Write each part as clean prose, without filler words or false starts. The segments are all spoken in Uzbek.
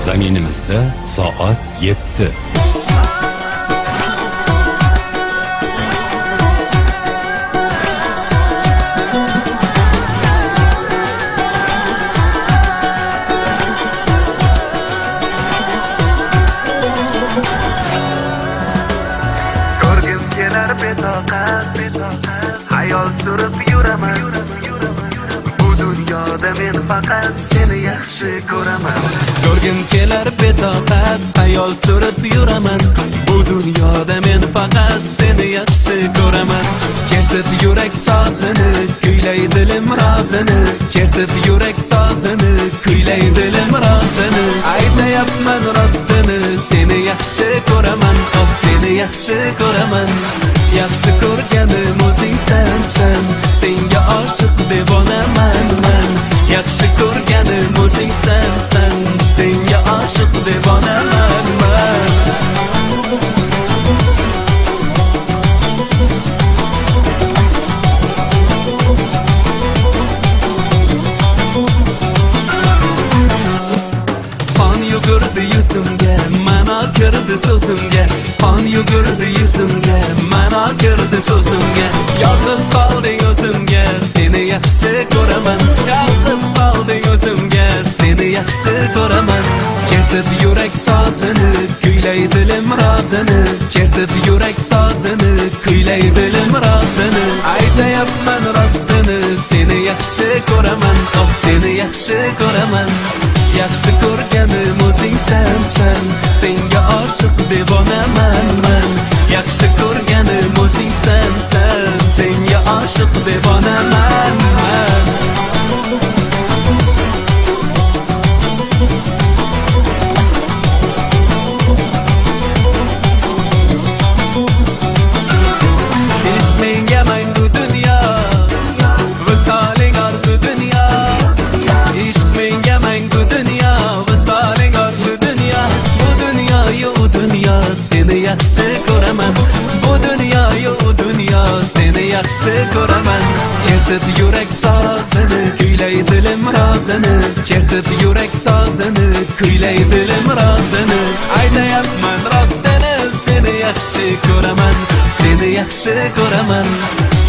Zaminimizda soat 7. Ko'rgim kelar betoqat, hayol surib yuraman. Bu dunyoda men faqat seni yaxshi ko'raman. Ko'rgim kelar betoqat, hayol surib yuraman. Bu dunyoda men faqat seni yaxshi ko'raman. Chertib yurak sozini, kuylay dilim rozini. Chertib yurak sozini, kuylay dilim rozini. Aytayapman rostini, seni yaxshi ko'raman. Oh, seni yaxshi ko'raman. Yaxshi ko'rganim o'zing sensan. Senga oshiq devonaman men. Yaxshi ko'rganim o'zing sensan. Senga oshiq devonaman men. Qon yugurdi yuzimga, ma'no kirdi so'zimga. Qon yugurdi yuzimga, ma'no kirdi so'zimga. Yoqib qolding o'zimga, seni yaxshi ko'raman. Yoqib qolding o'zimga, seni yaxshi ko'raman. Chertib yurak sozini, kuylay dilim rozini. Chertib yurak sozini, kuylay dilim rozini. Aytayapman rostini, seni yaxshi ko'raman. Oh, seni yaxshi ko'raman. Yaxshi ko'rganim o'zing sensan. Senga oshiq devonaman men. Yaxshi ko'rganim o'zing sensan. Senga oshiq devonaman men. Ishq menga mangu dunyo, visoling orzu dunyo. Ishq menga mangu dunyo, visoling orzu dunyo. Bu dunyo u dunyo, seni yaxshi ko'raman. Bu dunyo u dunyo, seni yaxshi ko'raman. Chertib yurak sozini, kuylay dilim rozini. Chertib yurak sozini, kuylay dilim rozini. Aytayapman rostini, seni yaxshi ko'raman. Seni yaxshi ko'raman.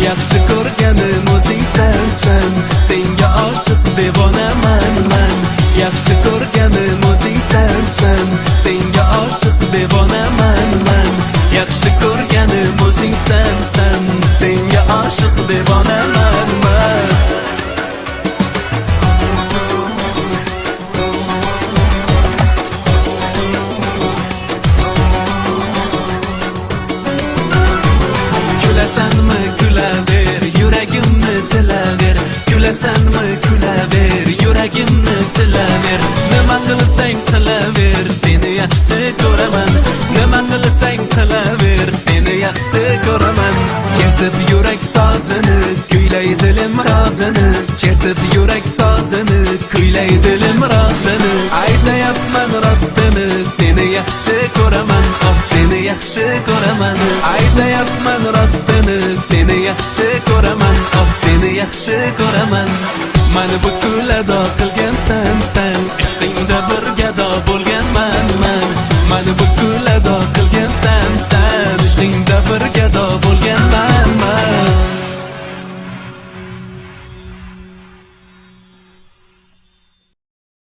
Yaxshi ko'rganim o'zing sensan. Senga oshiq devonaman men. Yaxshi ko'rganim o'zing sensan. Senga oshiq devonaman men. Yaxshi ko'rganim o'zing sensan. Senga oshiq devonaman men. Gülesanmi gülaver, yuragimni tilaver. Gülesanmi gülaver, yuragimni tilaver. Nima qilsang qilaver, seni yaxshi ko'raman. Nima qilsang qilaver, seni yaxshi ko'raman. Chertib yurak sozini, kuylay dilim rozini. Chertib yurak sozini, kuylay dilim rozini. Aytayapman rostini, seni yaxshi ko'raman. Oh, seni yaxshi ko'raman. Aytayapman rostini, seni yaxshi ko'raman. Oh, seni yaxshi ko'raman. Mani butkul ado qilgan sensan.